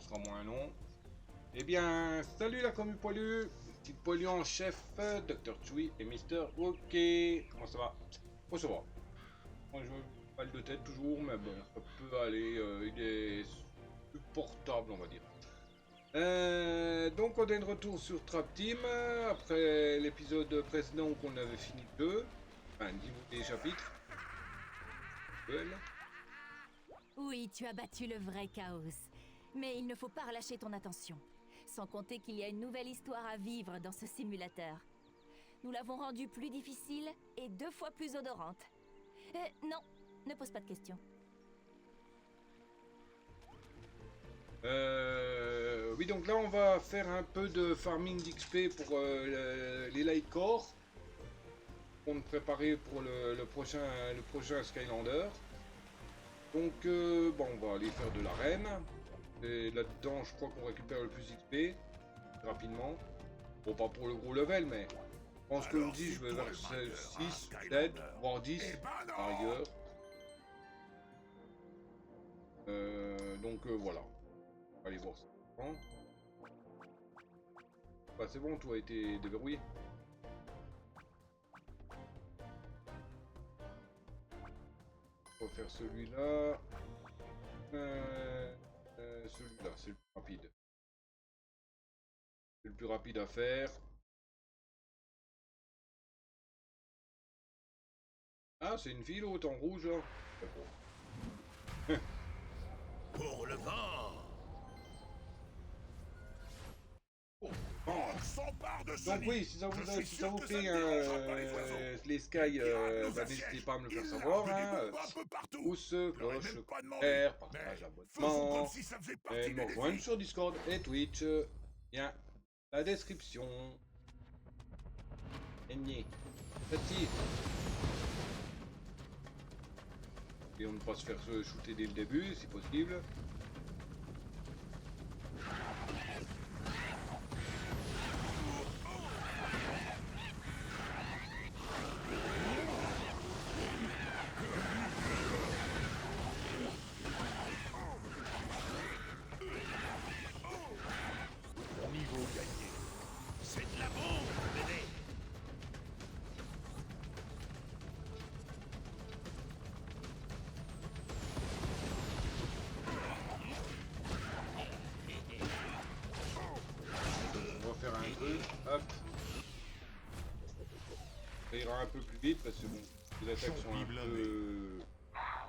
ça sera moins long. Eh bien, salut la commu poilue, petite poilue en chef, Dr. Chewie et Mister OK. Comment ça va? Oh, ça va. Moi, je mal de tête toujours, mais bon, ça peut aller. Il est supportable, on va dire. Donc, on est de retour sur Trap Team après l'épisode précédent où on avait fini le jeu. Enfin, 10 des chapitres. Oui, tu as battu le vrai chaos. Mais il ne faut pas relâcher ton attention. Sans compter qu'il y a une nouvelle histoire à vivre dans ce simulateur. Nous l'avons rendue plus difficile et 2 fois plus odorante. Non, ne pose pas de questions. Oui, donc là, on va faire un peu de farming d'XP pour les Lightcore. Pour me préparer pour le prochain Skylander. Donc, bon, on va aller faire de l'arène. Et là-dedans, je crois qu'on récupère le plus d'XP rapidement. Bon, pas pour le gros level, mais je pense que je dis, je vais vers 6, 7, voire 10 par ailleurs. Donc, voilà. On va aller voir ça. Bah, c'est bon, tout a été déverrouillé. On va faire celui-là. Celui-là, c'est le plus rapide. C'est le plus rapide à faire. Ah, c'est une fille l'autre en rouge là. Pour le vent. Oh. S'empare de ce Donc nid. oui, si ça vous, Je suis si ça sûr vous que ça fait ne dérangera pas les oiseaux. les Sky, Nous bah, assiège. n'hésitez pas à me le faire Il savoir. largue des Hein. bombes un peu partout. Pouce, Je leur ai cloche, même pas demandé. commentaire, partage, Mais faisons abonnement. comme si ça faisait Et partie me du rejoindre défi. sur Discord et Twitch. Bien, la description. Gagné. Petit. Et on ne pas se faire shooter dès le début, si possible. Niveau gagné. C'est de la bombe, bébé. On va faire un truc. Hop. Ça ira un peu plus vite parce que bon, les attaques sont un peu...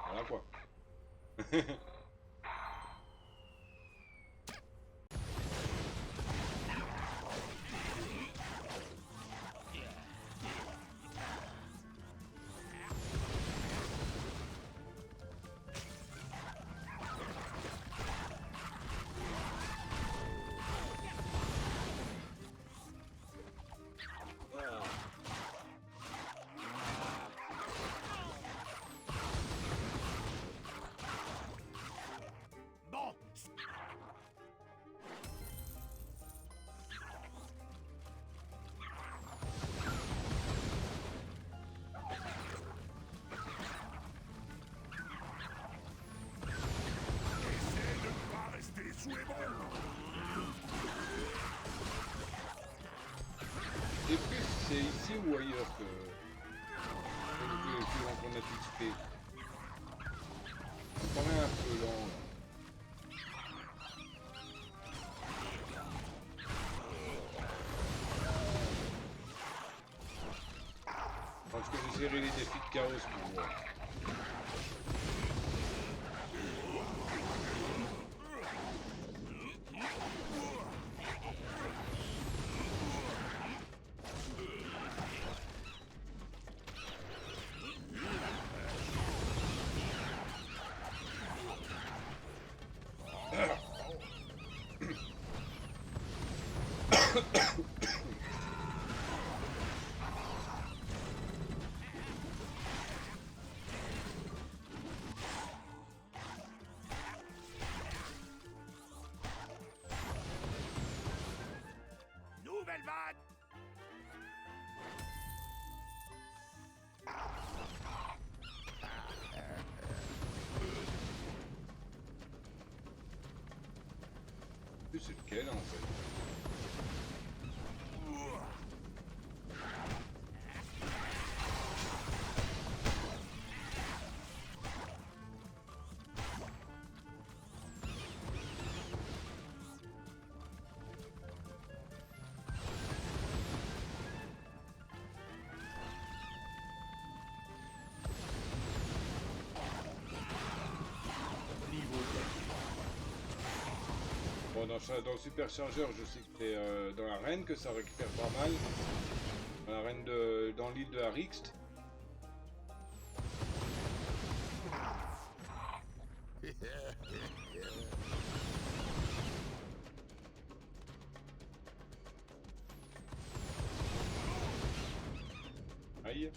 Voilà quoi. Bon. Essaie de ne pas rester sous les bombes. Et plus c'est ici ou ailleurs que le plus grand qu'on a XP. Ça me paraît un peu lent là. Parce que j'essaierai les défis de chaos pour voir. Nouvelle vague. plus c'est lequel en fait. Bon, dans le superchargeur, je sais que c'est dans l'arène que ça récupère pas mal. Dans l'arène dans l'île de Arixt. Aïe.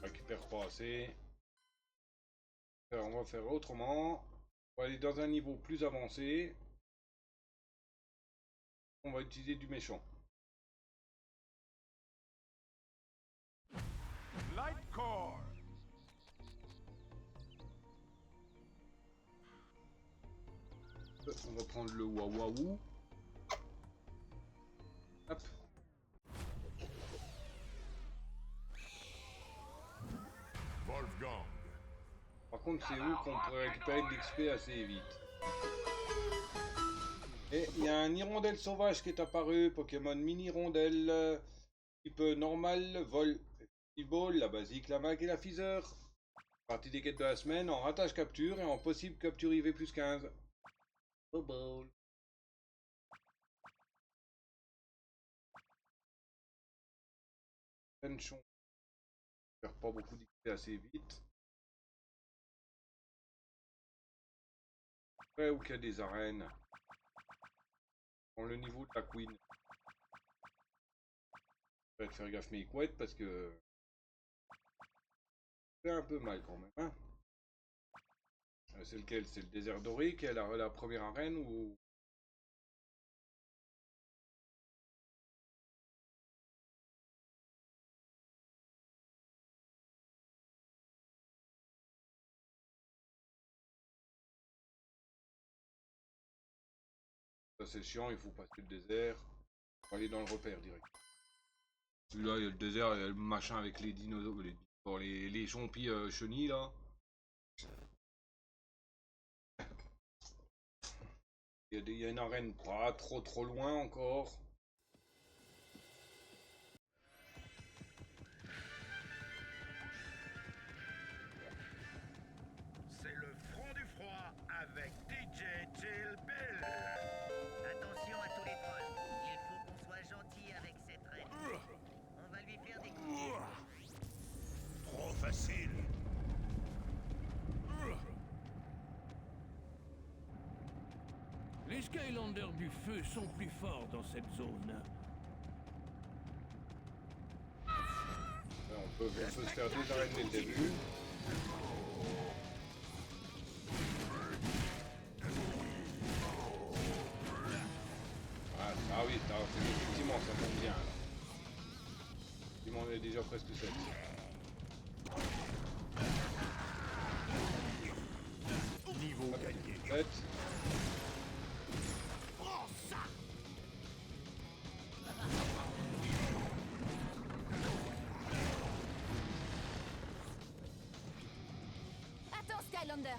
Récupère pas assez. Alors, on va faire autrement. On va aller dans un niveau plus avancé. On va utiliser du méchant. Light core. On va prendre le Wawaou. Hop. Wolfgang. Par contre, c'est où qu'on pourrait récupérer de l'XP assez vite. Et il y a un hirondelle sauvage qui est apparu, Pokémon mini hirondelle, type normal, vol, ball, la basique, la mag et la physer. Partie des quêtes de la semaine, en ratage capture et en possible capture IV plus 15. Ball. Penchon. Faire pas beaucoup d'XP assez vite. Ouais, où qu'il y a des arènes. Dans le niveau de la Queen. Je vais te faire gaffe mes couettes parce que c'est un peu mal quand même. Hein, c'est lequel? C'est le désert doré qui est la première arène ou... Ça c'est chiant, il faut passer le désert. On va aller dans le repère direct. Là, il y a le désert, il y a le machin avec les dinosaures, les chompis chenilles là. Il y a une arène pas trop loin encore. C'est le front du froid avec DJ Chill Bill. Attention à tous les trolls. Il faut qu'on soit gentil avec cette reine. On va lui faire des coups. Trop facile. Les Skylanders du feu sont plus forts dans cette zone. On peut se faire deux arènes dès le début. Ah oui, effectivement, ça tombe bien. Là. Effectivement, on est déjà presque 7. Niveau gagné. 7. Attends, Skylander.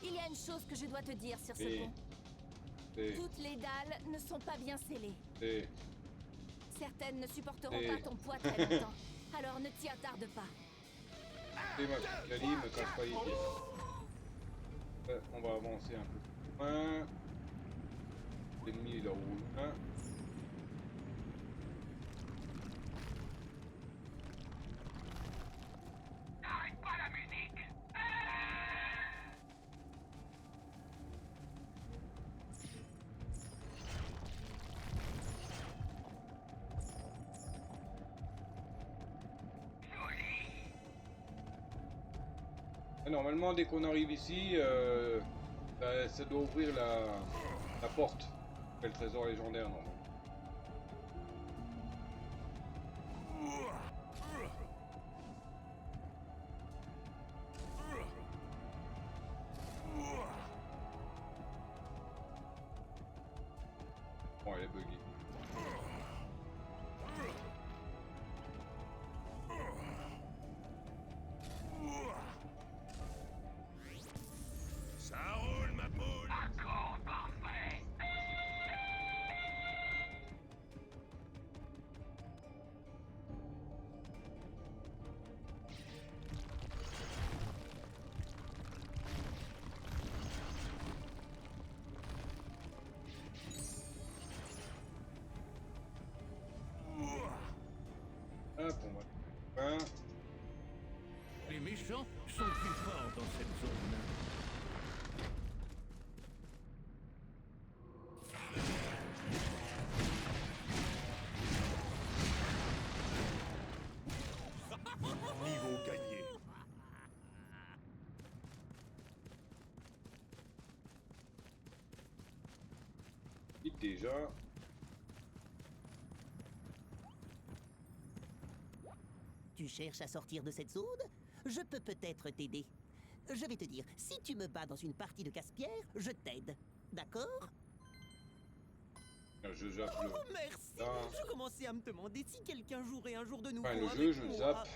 Il y a une chose que je dois te dire sur ce Et- pont. Toutes les dalles ne sont pas bien scellées. Et... Certaines ne supporteront Et- pas ton poids très longtemps. Alors ne t'y attarde pas. Et ma petite Cali, me casse pas les pieds. On va avancer un peu plus loin. L'ennemi est là où loin. Arrête pas la musique! Et normalement, dès qu'on arrive ici, ça doit ouvrir la porte. C'est le trésor légendaire, normalement. Bon, elle est buggée. Ça roule, ma poule. D'accord, parfait. Hop, on va... Hein. Les méchants sont plus forts dans cette zone. Niveau gagné. Vite déjà. Tu cherches à sortir de cette zone? Je peux peut-être t'aider. Je vais te dire, si tu me bats dans une partie de casse-pierre, je t'aide. D'accord? Je zappe le... Oh, merci! Ah. Je commençais à me demander si quelqu'un jouerait un jour de nouveau Enfin, le avec jeu, je le moi. zappe.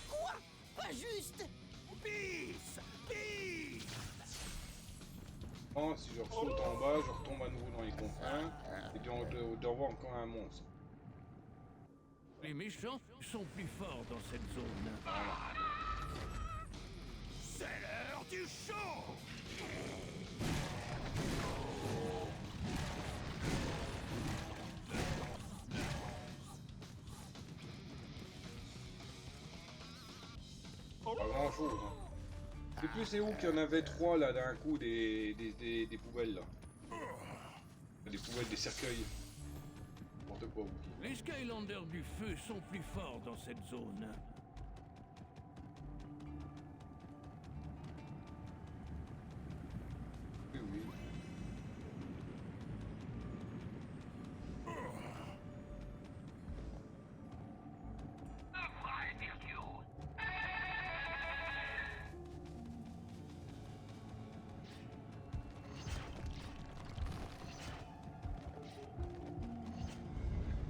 Quoi? Pas juste! Peace! Peace! Oh, si je saute en bas, je retombe à nouveau dans les confins. Et de revoir encore un monstre. Les méchants sont plus forts dans cette zone. C'est l'heure du show! Pas grand chose. Hein. Je sais plus c'est où qu'il y en avait 3 là d'un coup des poubelles là. Des poubelles, des cercueils. N'importe quoi. Les Skylanders du feu sont plus forts dans cette zone. Oui, oui.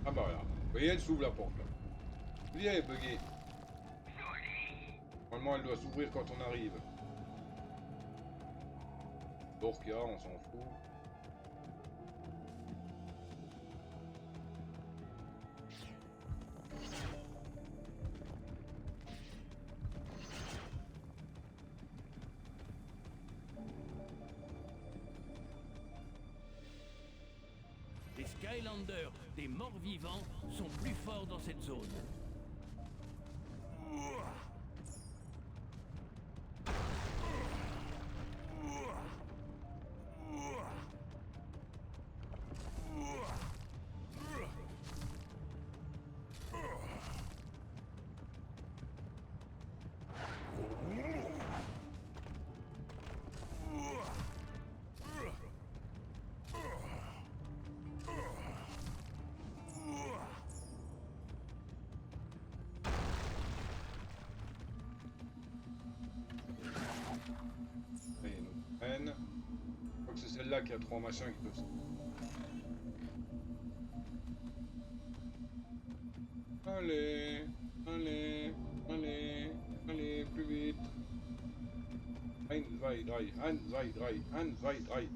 Ah bah là. Vous voyez, elle s'ouvre la porte là. Vous voyez, elle est buggée. Normalement, elle doit s'ouvrir quand on arrive. Dorkia, on s'en fout. Les Skylanders des morts-vivants sont plus forts dans cette zone. Il y a une autre graine. Je crois que c'est celle-là qui a 3 machins qui peuvent se... Allez, allez, allez, allez, plus vite. Ein, zwei, drei, ein, zwei, drei, ein, zwei, drei.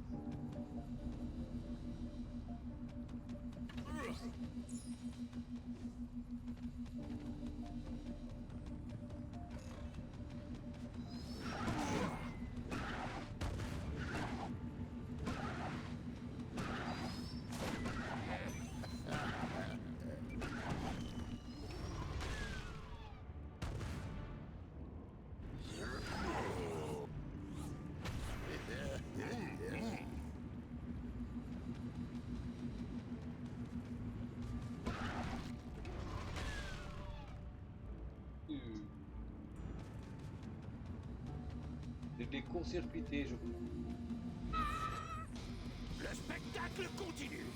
des court-circuités, je crois. Le spectacle continue.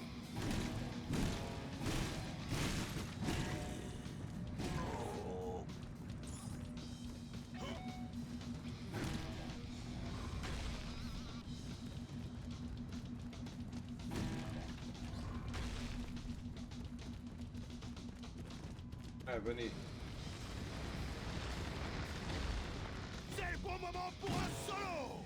Ah, venez. C'est le bon moment pour un solo.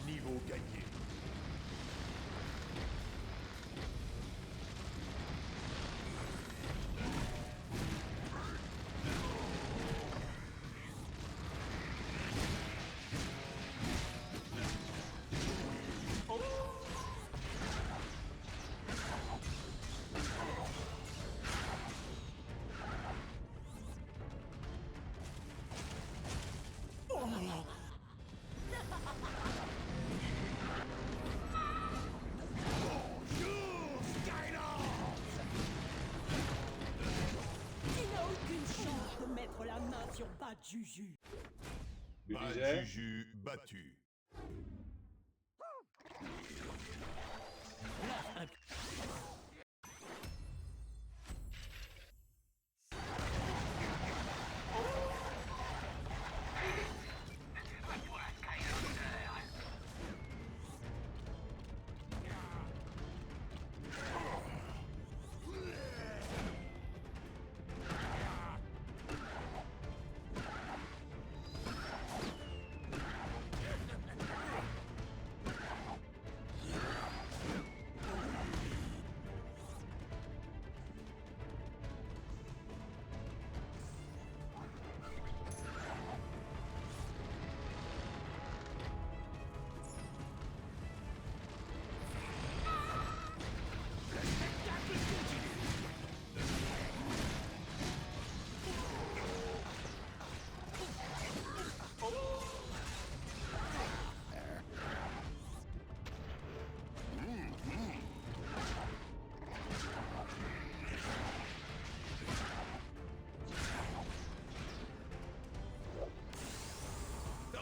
Niveau gagné. Tu n'as aucune chance de mettre la main sur Bad Juju. Je Bad disais. Juju battu.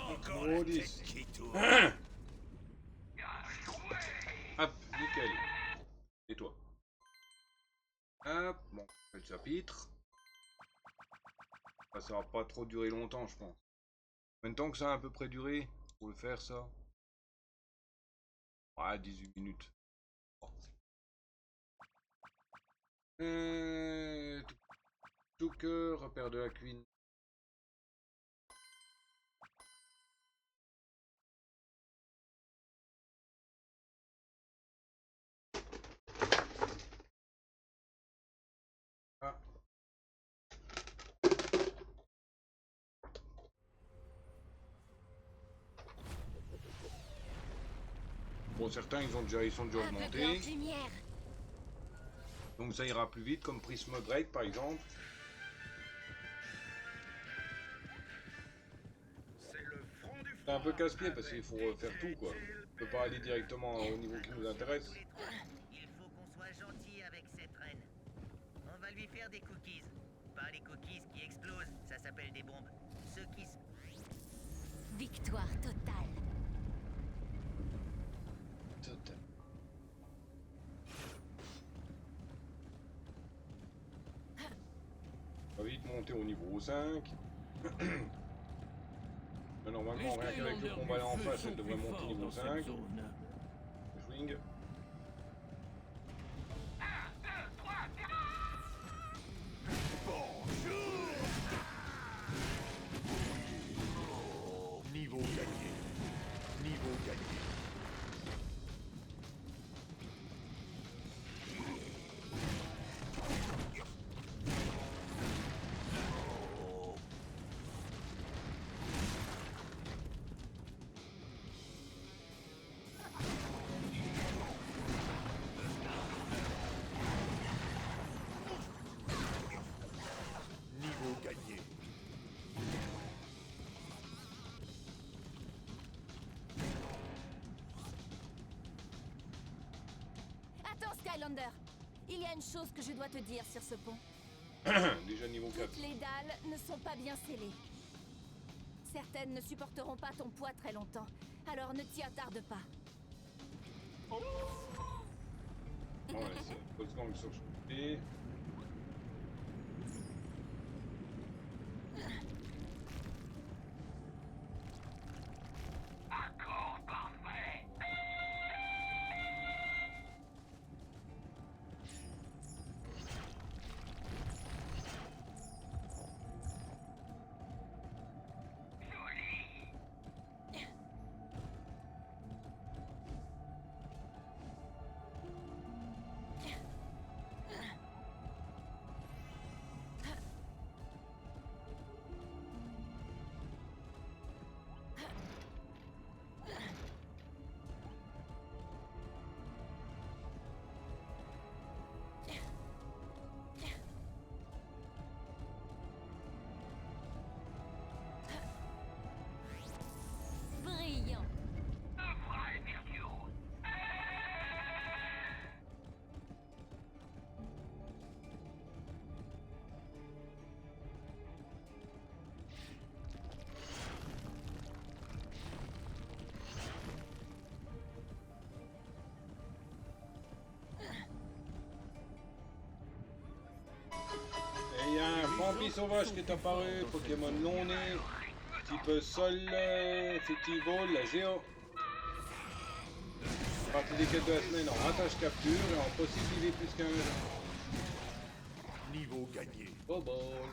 Encore la Oh, tête 10. qui tourne. Hop, nickel. Et toi? Hop, bon, on fait le chapitre. Ah, ça va pas trop durer longtemps, je pense. Combien de temps que ça a à peu près duré pour le faire, ça? Ah, 18 minutes. Bon. Tout cœur, repère de la cuisine. Ah. Bon, certains ils sont déjà Un peu augmentés, de lumière. donc ça ira plus vite, comme Prism Break par exemple. C'est le front du C'est un peu froid casse-pied parce avec qu'il faut faire tout quoi. On peut pas aller directement au niveau qui nous intéresse. Tous les trois, il faut qu'on soit gentil avec cette reine. On va lui faire des cookies. Pas les cookies qui explosent, ça s'appelle des bombes. Ceux qui se... Victoire totale. On va vite monter au niveau 5. Mais normalement, rien qu'avec le combat là en face, elle devrait monter niveau 5. Swing. Niveau gagné. Niveau gagné. Skylander, il y a une chose que je dois te dire sur ce pont. Déjà niveau 4. Toutes les dalles ne sont pas bien scellées. Certaines ne supporteront pas ton poids très longtemps, alors ne t'y attarde pas. Ouais, c'est pas de gang sur ce côté. Brillant. Et il y a un vampire sauvage qui est apparu, Pokémon non né, type sol, effectivement, la géo. Partie des quêtes de la semaine en ratage capture et en possibilité plus qu'un Niveau gagné. bobol.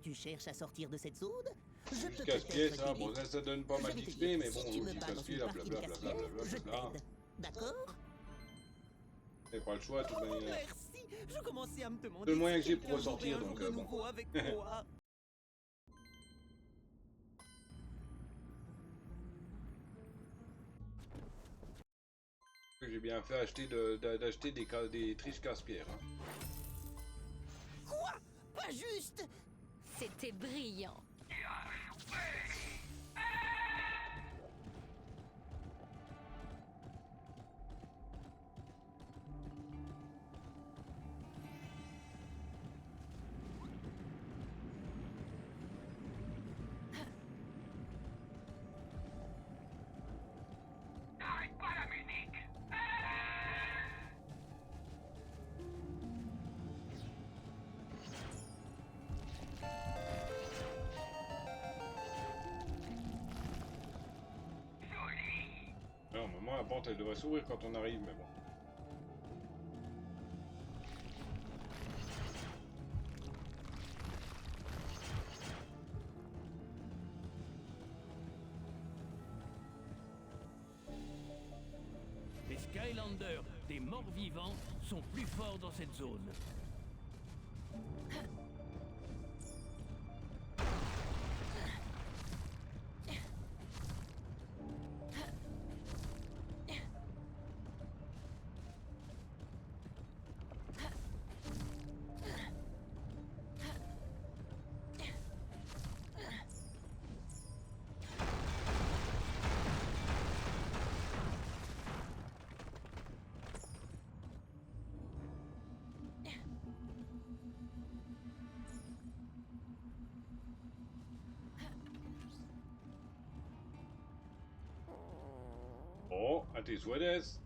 Tu cherches à sortir de cette zone? Je peux Juste peut-être casse-pied, ça, t'aider. bon, ça donne pas Je mal vais te d'XP, dire, mais bon, si tu me du bats dans casse-pied, une là, partie de blablabla, casse-pied, je blablabla. t'aide. D'accord? J'ai pas le choix, de toute Oh, manière. merci. Je commençais à me demander. C'est le moyen si que j'ai pour quelqu'un ressortir, jouerait un donc, jeu bon. nouveau avec moi. J'ai bien fait d'acheter des triches casse-pierre. Hein. Quoi? Pas juste. C'était brillant. Normalement, la porte, elle devrait s'ouvrir quand on arrive, mais bon. Les Skylanders, des morts-vivants, sont plus forts dans cette zone. Oh, à tes souhaits, Des.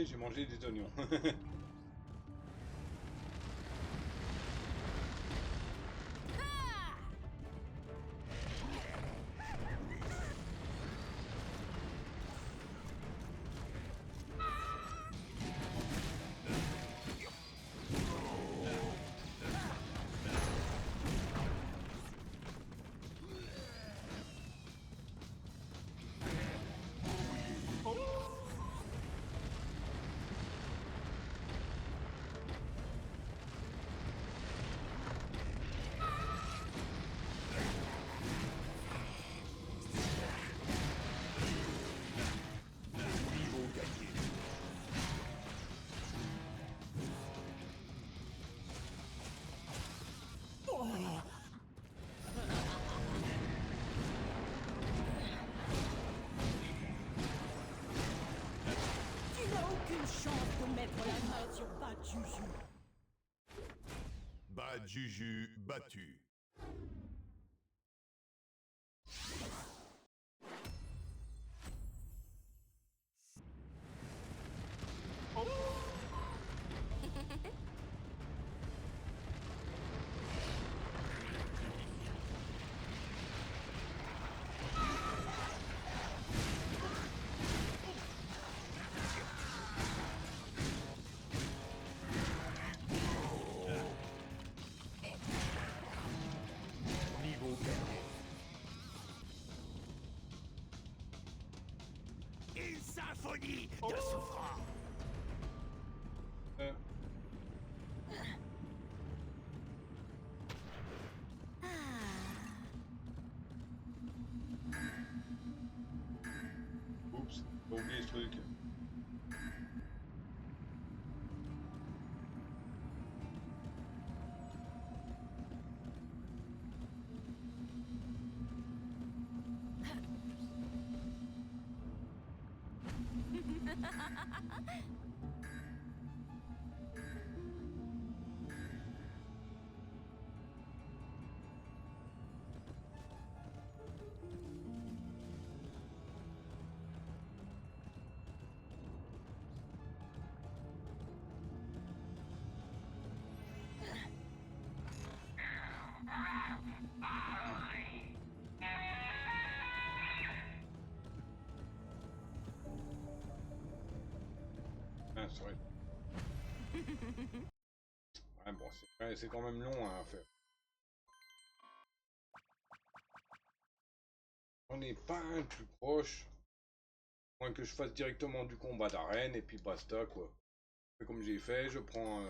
mangé? J'ai mangé des oignons. Tu n'as aucune chance de mettre la main sur Bad Juju. Bad Juju battu. Une symphonie de souffrance. Euh. Oups, j'ai oublié ce truc. Ah, c'est vrai. Ouais, bon, c'est quand même long hein, à faire. On n'est pas un plus proche. À moins que je fasse directement du combat d'arène et puis basta quoi. Comme j'ai fait, je prends,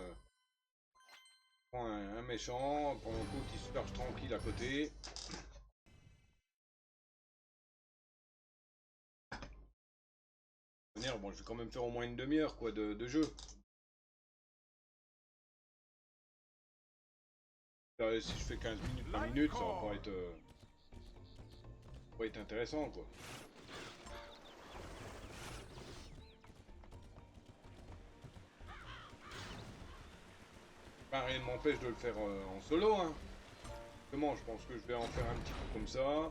un méchant pendant que l'autre il se perche tranquille à côté. Bon, je vais quand même faire au moins une demi-heure quoi de jeu. Si je fais 15 minutes, 20 minutes, ça va pas être intéressant quoi. Bah, rien ne m'empêche de le faire en solo hein. Justement, je pense que je vais en faire un petit peu comme ça.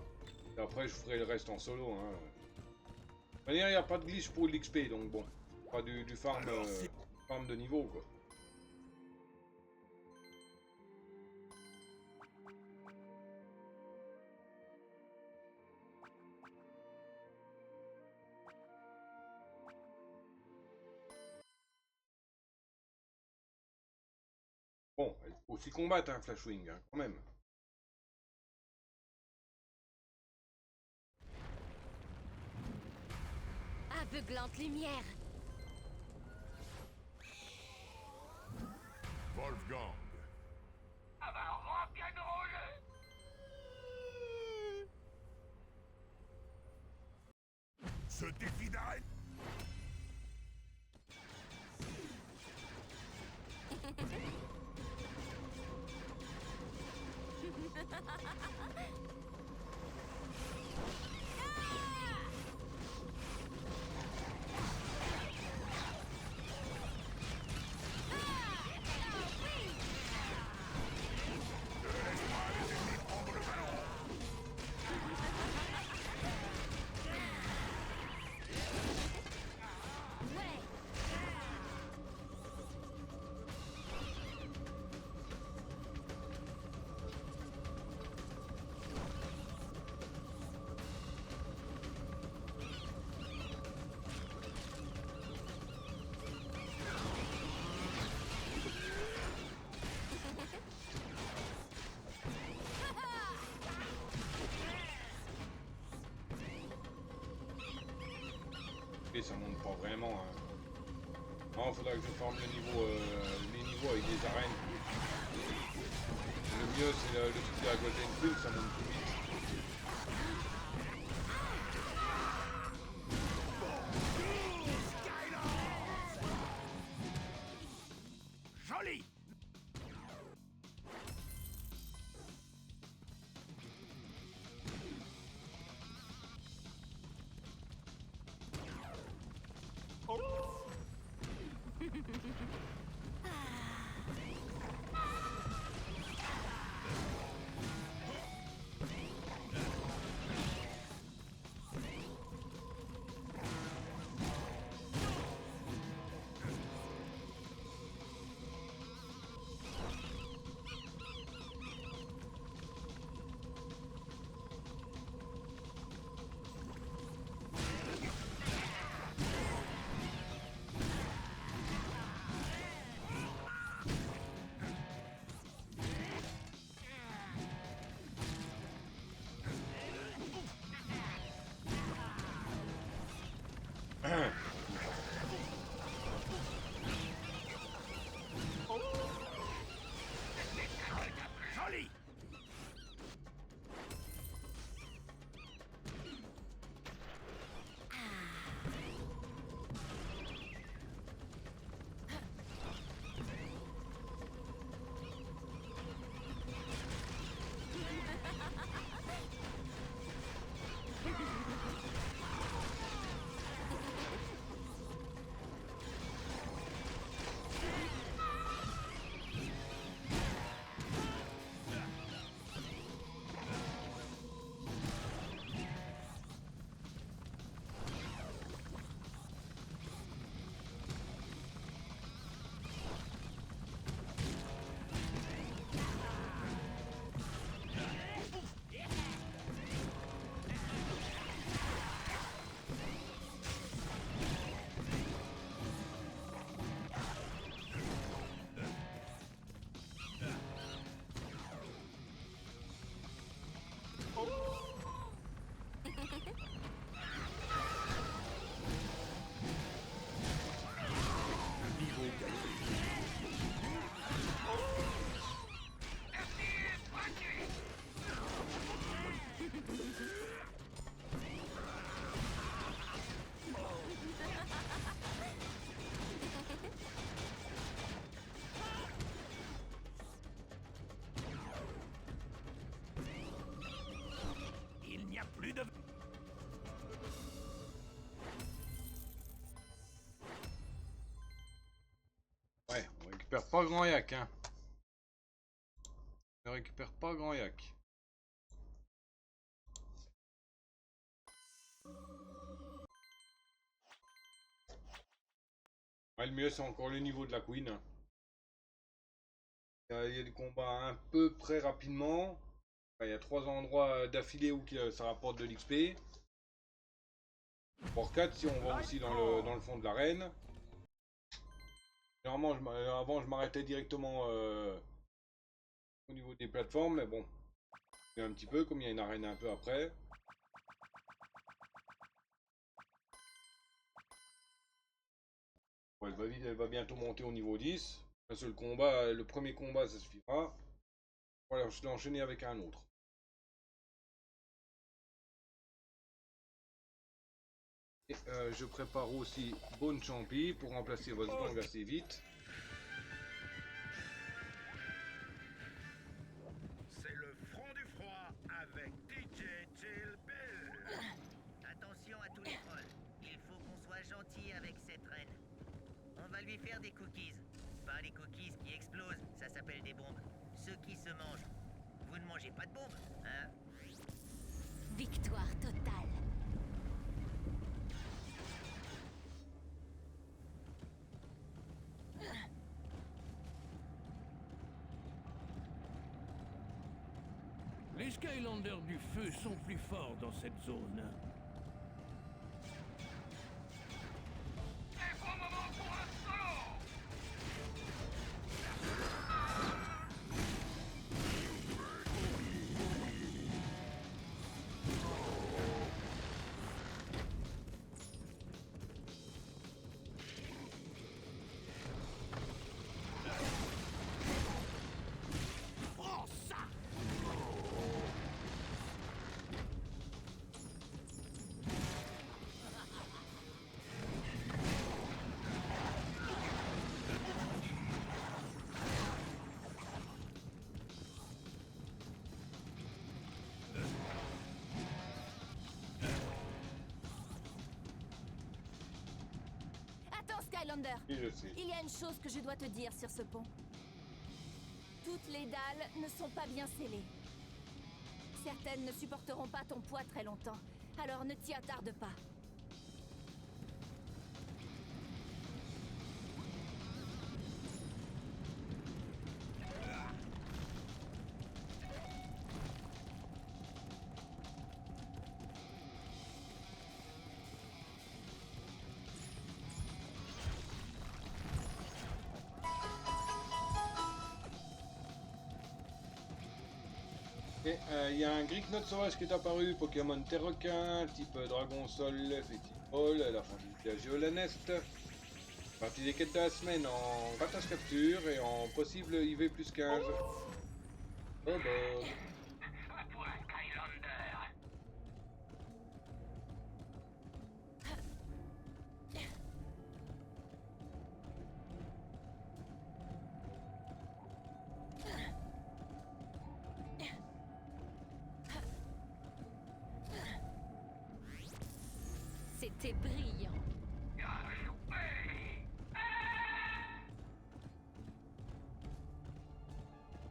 Et après je ferai le reste en solo hein. De toute manière, il n'y a pas de glitch pour l'XP, donc bon. Pas du farm, farm de niveau quoi. Bon, il faut aussi combattre hein, Flashwing, hein, quand même. Aveuglante lumière. Wolfgang. Ce défi d'arène. Et ça monte pas vraiment. Hein. Non, faudra que je forme le niveau, les niveaux avec des arènes. Le mieux c'est le truc de la Golden Queen, ça monte plus vite. Joli. Joli. Il n'y a plus de... Ouais, on récupère pas grand yak, hein. On récupère pas grand yak. Ouais, le mieux c'est encore le niveau de la Queen. Il y a des combats un peu près rapidement. Enfin, il y a 3 endroits d'affilée où ça rapporte de l'XP. Pour 4 si on va aussi dans le fond de l'arène. Généralement, avant je m'arrêtais directement au niveau des plateformes, mais bon, un petit peu, comme il y a une arène un peu après. Ouais, elle va bientôt monter au niveau 10. Un seul combat, le premier combat, ça suffira. Voilà, je l'ai enchaîné avec un autre. Et, je prépare aussi Bonne Champi pour remplacer Wolfgang assez vite. C'est le front du froid avec DJ Chill Bill. Attention à tous les trolls. Il faut qu'on soit gentil avec cette reine. On va lui faire des cookies. Pas les cookies qui explosent, ça s'appelle des bombes. Ceux qui se mangent. Vous ne mangez pas de bombes, hein? Victoire totale. Les Skylanders du feu sont plus forts dans cette zone. Skylander, Oui, je sais. il y a une chose que je dois te dire sur ce pont. Toutes les dalles ne sont pas bien scellées. Certaines ne supporteront pas ton poids très longtemps, alors ne t'y attarde pas. Et il y a un Greeknot sauvage qui est apparu, Pokémon Terrequin, type Dragon Sol, Fétipole, la fragilité à Géolanest. Partie des quêtes de la semaine en ratage capture et en possible IV plus 15. Oh bah. C'était brillant.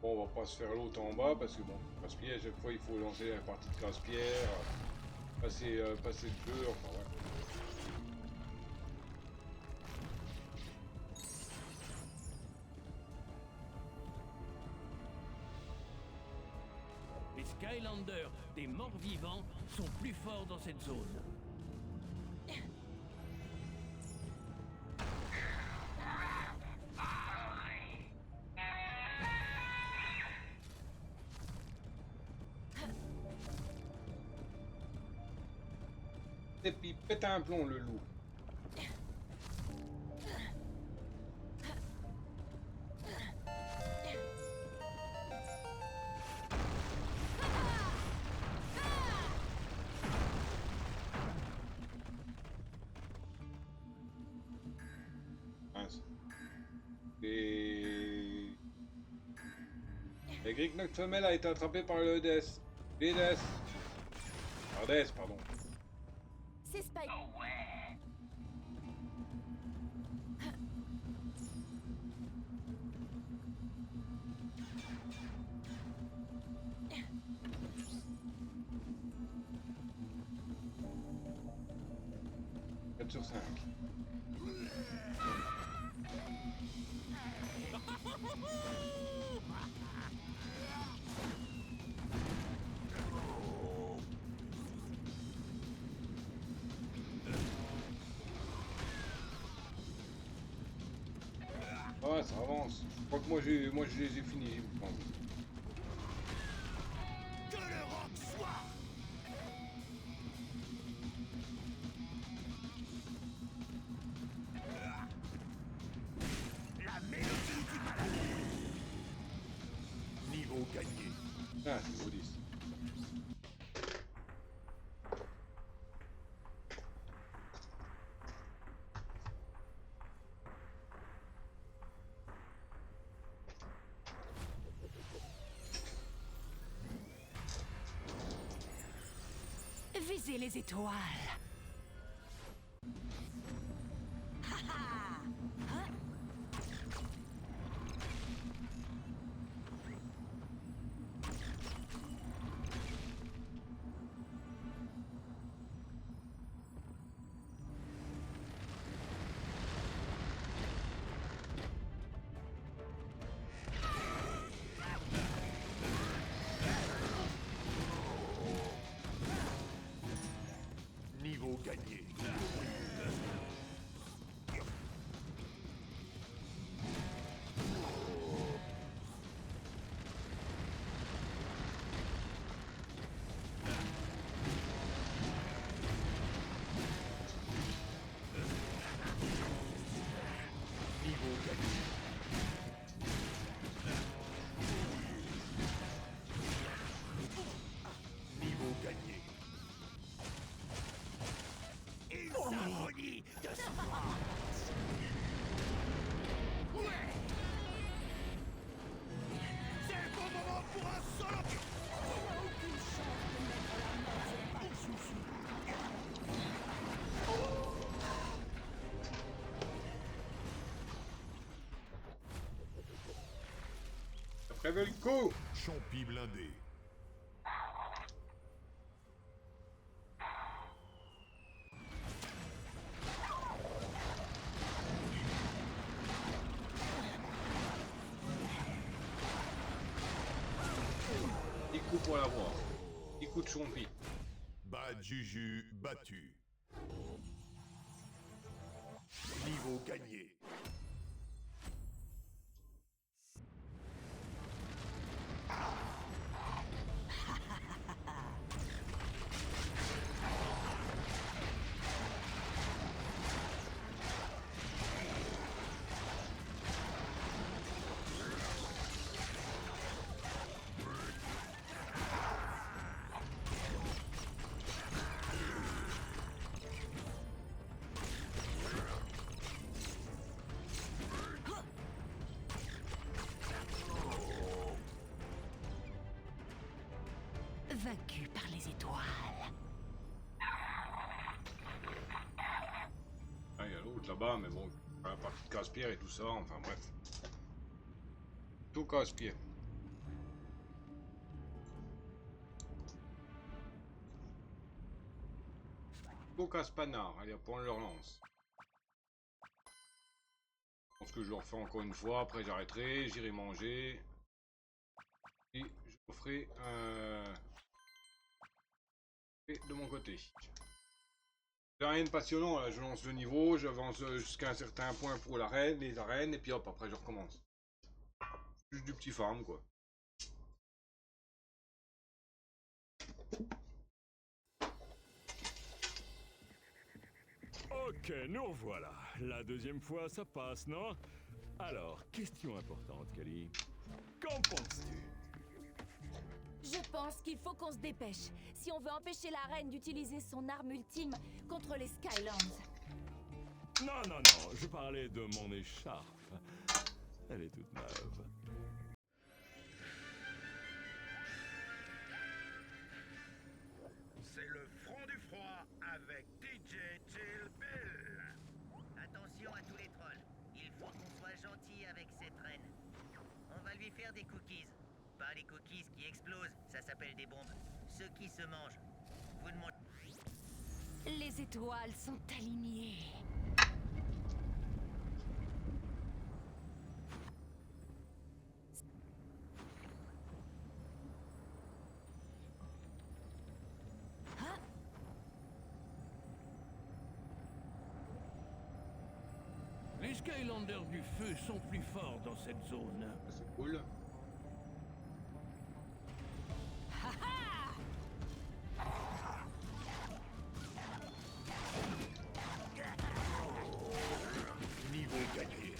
Bon, on va pas se faire l'autre en bas parce que bon, casse-pied, à chaque fois il faut lancer la partie de casse-pierre, passer le jeu, enfin ouais. Les Skylanders des morts-vivants sont plus forts dans cette zone. Et puis pète un plomb le loup. Mince. Et... La Greeknot femelle a été attrapée par le Death. Death. Death, pardon. C'est Spike. Sur 5. Ouais, ça avance. Je crois que moi je les ai finis, je pense. Que le rock soit la mélodie du malade. Niveau gagné. Ah, c'est beau 10. Visez les étoiles. Niveau gagné. Niveau gagné. Niveau gagné. Une symphonie de soir. Ouais. C'est le bon moment pour un solo. Aucune chance de mettre la main sur Pachuchu. Level coup. Champi blindé. Petit coup pour l'avoir. Petit coup de champi. Bad Juju battu. Niveau gagné. Vaincu par les étoiles. Ah, il y a l'autre là-bas, mais bon, la partie de casse-pierre et tout ça, enfin bref. Tout casse-pierre. Tout casse-panard. Allez, hop, on leur lance. Je pense que je le refais encore une fois, après j'arrêterai, j'irai manger. Et je ferai de mon côté. J'ai rien de passionnant, là. Je lance le niveau, j'avance jusqu'à un certain point pour l'arène, les arènes, et puis hop, après je recommence. Juste du petit farm, quoi. Ok, nous revoilà. La deuxième fois, ça passe, non? Alors, question importante, Kali. Qu'en penses-tu? Je pense qu'il faut qu'on se dépêche si on veut empêcher la reine d'utiliser son arme ultime contre les Skylands. Non, non, non, je parlais de mon écharpe. Elle est toute neuve. C'est le front du froid avec DJ Chill Bill. Attention à tous les trolls. Il faut qu'on soit gentil avec cette reine. On va lui faire des cookies. Pas les cookies qui explosent, ça s'appelle des bombes. Ceux qui se mangent. Vous ne mangez... Les étoiles sont alignées. Les Skylanders du feu sont plus forts dans cette zone. C'est cool. Niveau gagné.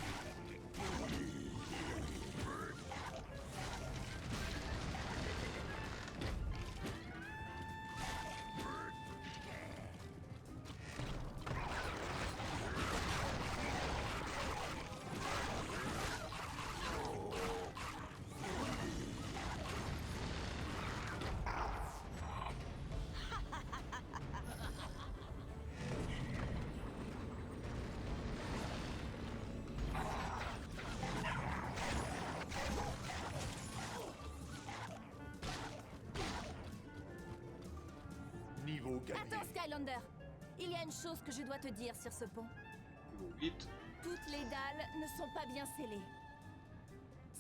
Niveau gagné. Attends, Skylander. Il y a une chose que je dois te dire sur ce pont. Niveau 8. Toutes les dalles ne sont pas bien scellées.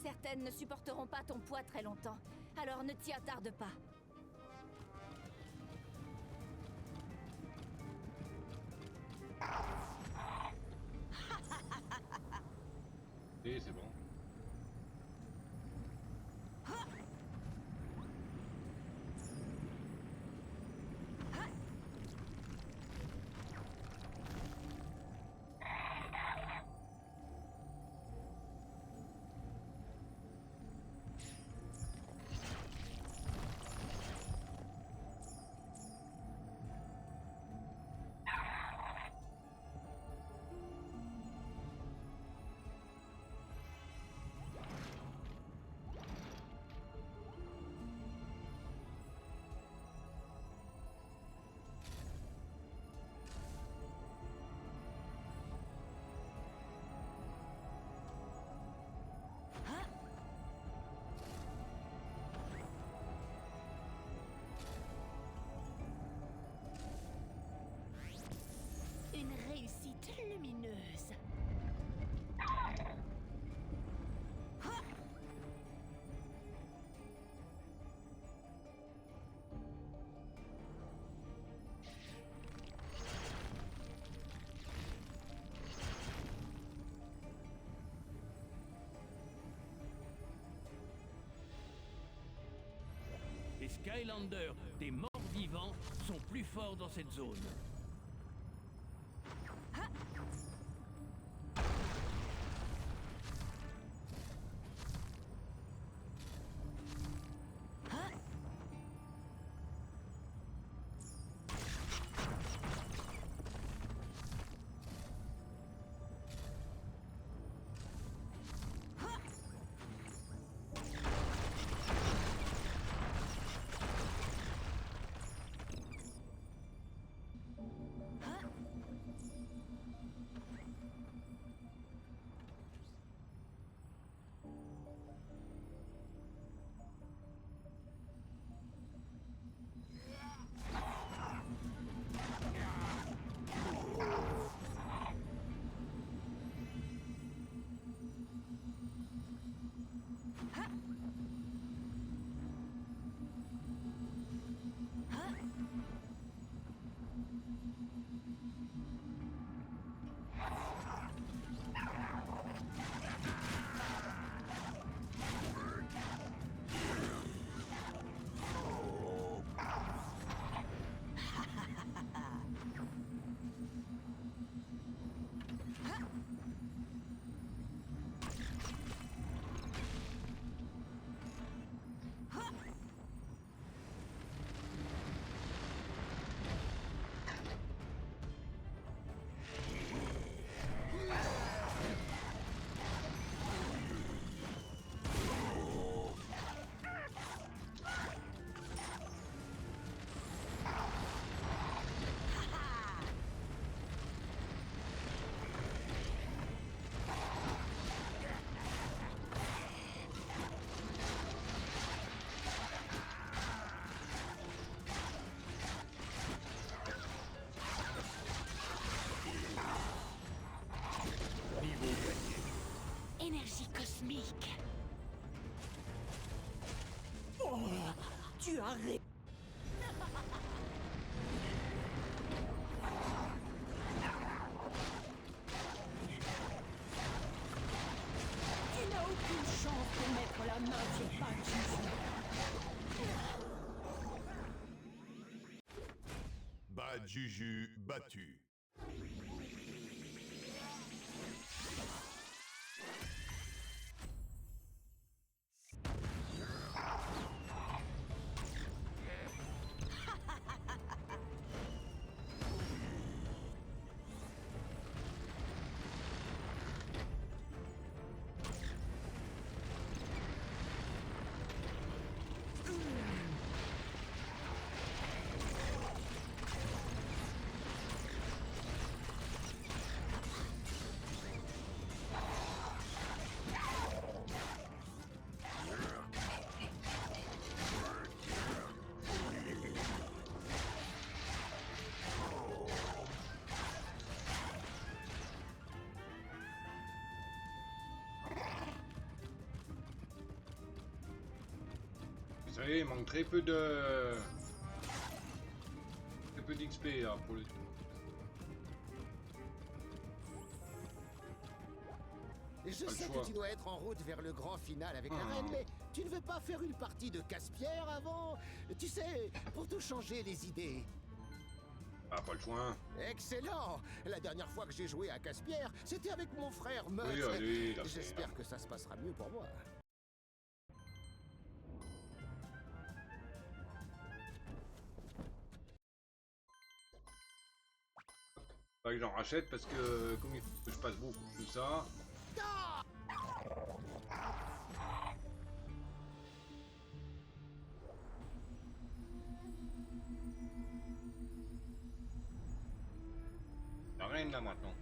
Certaines ne supporteront pas ton poids très longtemps, alors ne t'y attarde pas. Et c'est bon. Skylanders, des morts-vivants, sont plus forts dans cette zone. Énergie cosmique. Oh, tu as ré... Tu n'as aucune chance de mettre la main sur Bad Juju. Bad Juju battu. Vous savez, il manque très peu de... Très peu d'XP là pour le... Je sais que tu dois être en route vers le grand final avec la reine, mais tu ne veux pas faire une partie de casse-pierre avant? Tu sais, pour te changer les idées. Ah, pas le choix. Excellent! La dernière fois que j'ai joué à casse-pierre, c'était avec mon frère Meurtre. Oui, allez, j'espère que ça se passera mieux pour moi. Pas que j'en rachète parce que comme il faut que je passe beaucoup de tout ça. La reine là maintenant.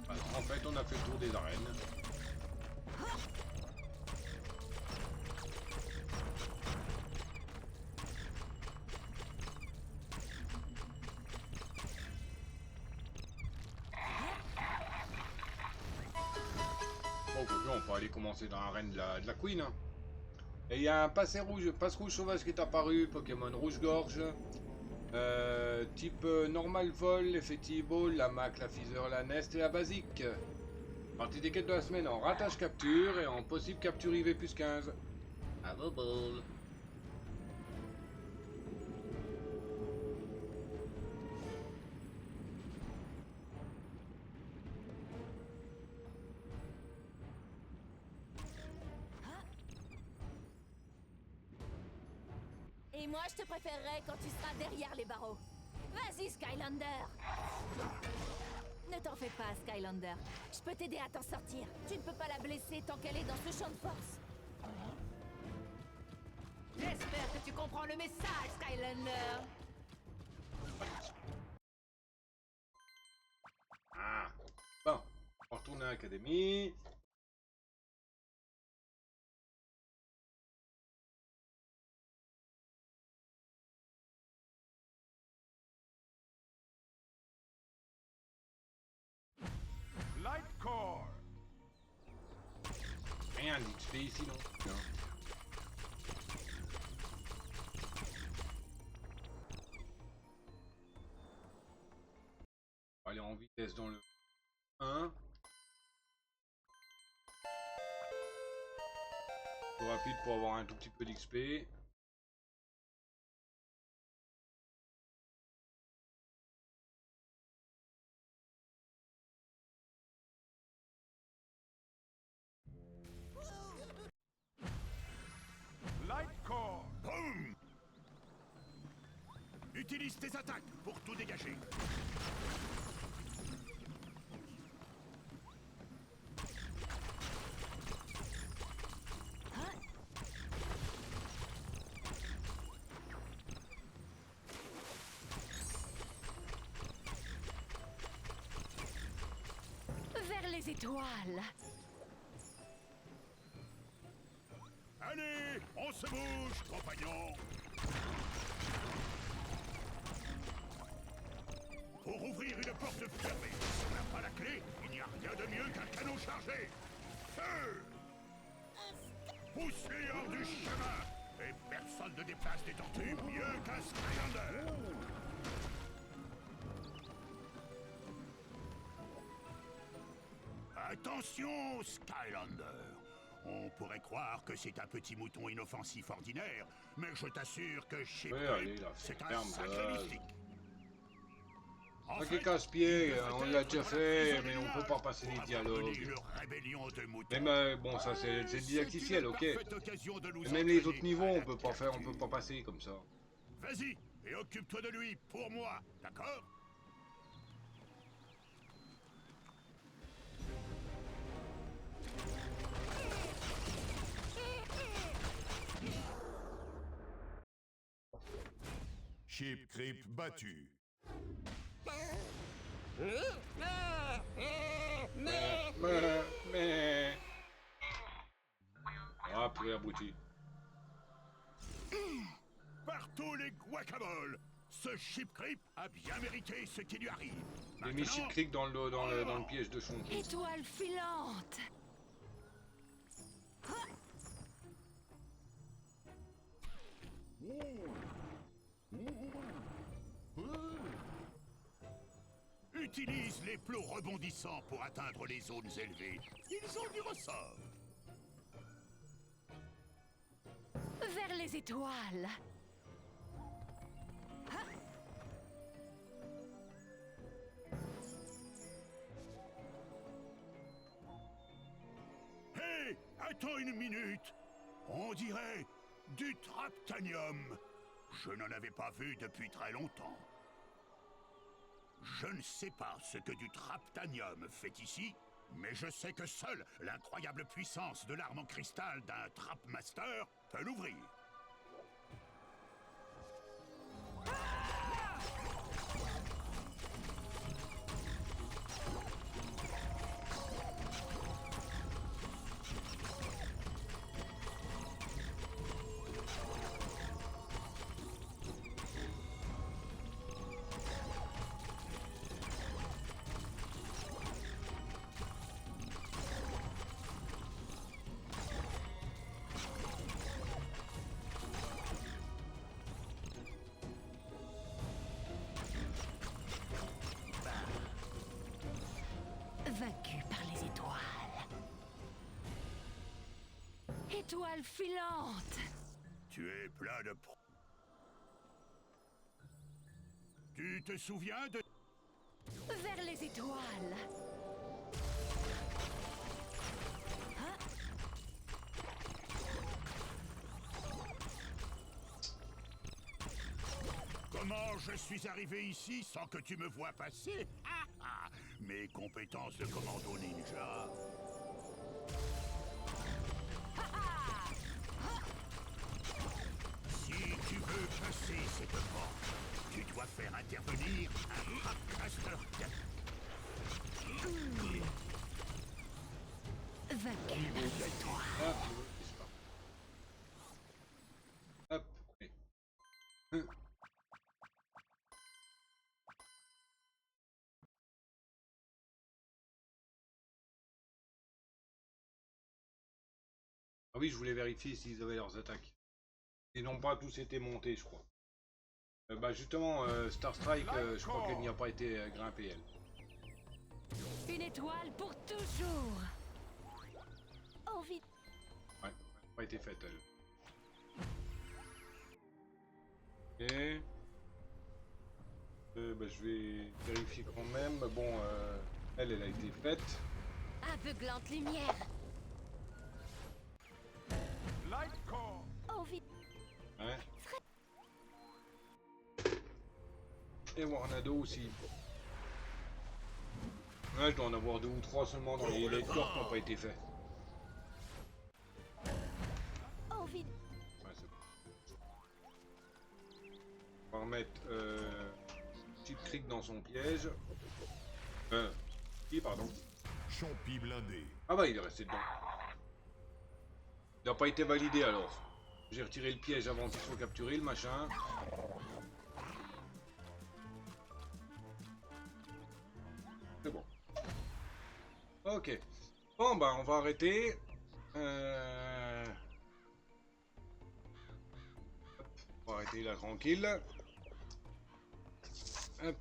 Alors, en fait, on a fait le tour des arènes. Bon, aujourd'hui, on peut aller commencer dans l'arène de la Queen. Hein. Et il y a un passe-rouge sauvage qui est apparu, Pokémon rouge-gorge. Type normal vol, effectivement, la Mac, la Feather, la Nest et la basique. Partie des quêtes de la semaine en ratage capture et en possible capture IV plus 15. À vos balles. Et moi, je te préférerais quand tu seras derrière les barreaux. Vas-y, Skylander! Ne t'en fais pas, Skylander. Je peux t'aider à t'en sortir. Tu ne peux pas la blesser tant qu'elle est dans ce champ de force. J'espère que tu comprends le message, Skylander. Ah. Bon, on retourne à l'académie. Light Core. Rien d'XP ici, non? Non. On va aller en vitesse dans le 1. Plus rapide pour avoir un tout petit peu d'XP. Light Core. Boum! Utilise tes attaques pour tout dégager. Vers les étoiles. Allez, on se bouge, compagnons. Pour ouvrir une porte fermée, si on n'a pas la clé, il n'y a rien de mieux qu'un canon chargé. Feu! Pousse-les hors du chemin. Et personne ne déplace des tortues mieux qu'un Skylander. Attention, Skylander. On pourrait croire que c'est un petit mouton inoffensif ordinaire, mais je t'assure que chez Ouais, Pep, allez, il a fait c'est un ferme sacré de- mystique. En Ok, fait, casse-pied, il devrait on l'a être déjà dans la fait, prison mais du on peut nuage pas passer les pour avoir mené dialogues. leur rébellion de moutons. Même, bon, ça c'est dit C'est artificiel, une ok. parfaite occasion de nous Mais même les entraîner autres niveaux, à on la peut pas faire, on peut capture. pas passer comme ça. Vas-y, et occupe-toi de lui, pour moi, d'accord? Chip Creep battu. Mais... Ah, purée abruti. Partout les guacamoles! Ce Chip Creep a bien mérité ce qui lui arrive. J'ai mis Chip Creek dans le piège de son. Étoile filante. Utilise les plots rebondissants pour atteindre les zones élevées. Ils ont du ressort. Vers les étoiles. Hé, attends une minute. On dirait du traptanium. Je n'en avais pas vu depuis très longtemps. Je ne sais pas ce que du traptanium fait ici, mais je sais que seule l'incroyable puissance de l'arme en cristal d'un Trapmaster peut l'ouvrir. étoile filante. Tu es plein de... Tu te souviens de... Vers les étoiles. Comment je suis arrivé ici sans que tu me vois passer? Mes compétences de commando ninja. Si tu veux passer cette porte, tu dois faire intervenir un Trapmaster. Vainqueur. Hop, oui. Ah oui, je voulais vérifier s'ils avaient leurs attaques. Ils n'ont pas tous été montés, je crois. Bah justement, Star Strike, je crois qu'elle n'y a pas été grimpée, elle. Une étoile pour toujours. Envie. Ouais, elle n'a pas été faite, elle. Ok. Bah, je vais vérifier quand même. Bon, elle a été faite. Aveuglante lumière. Light Core. Envie. Ouais. Et Warnado aussi. Ouais, je dois en avoir 2 ou 3 seulement dans les corps qui n'ont pas été faits. Envie. Ouais, c'est bon. On va remettre Chip Creek dans son piège. Qui, pardon? Champi blindé. Ah bah, il est resté dedans. Il n'a pas été validé alors. J'ai retiré le piège avant qu'il soit capturé, le machin. C'est bon. Ok. Bon, bah, on va arrêter. Hop, on va arrêter là, tranquille. Hop.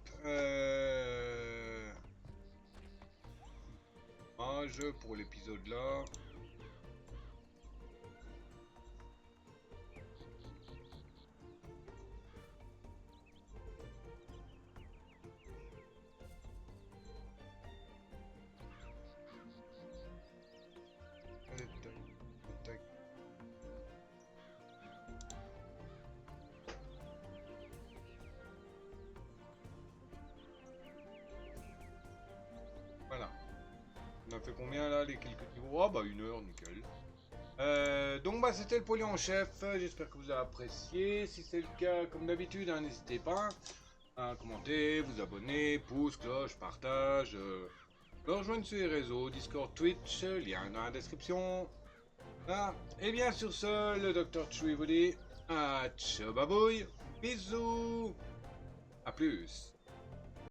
Page pour l'épisode là. Voilà. On a fait combien là, les quelques niveaux? Ah bah 1 heure, nickel. Donc bah c'était le Poli en chef, j'espère que vous avez apprécié. Si c'est le cas, comme d'habitude, hein, n'hésitez pas à commenter, vous abonner, pouce, cloche, partage, rejoindre sur les réseaux, Discord, Twitch, lien dans la description. Ah, et bien sur ce, le Dr. Chui vous dit ciao babouille, bisous, à plus.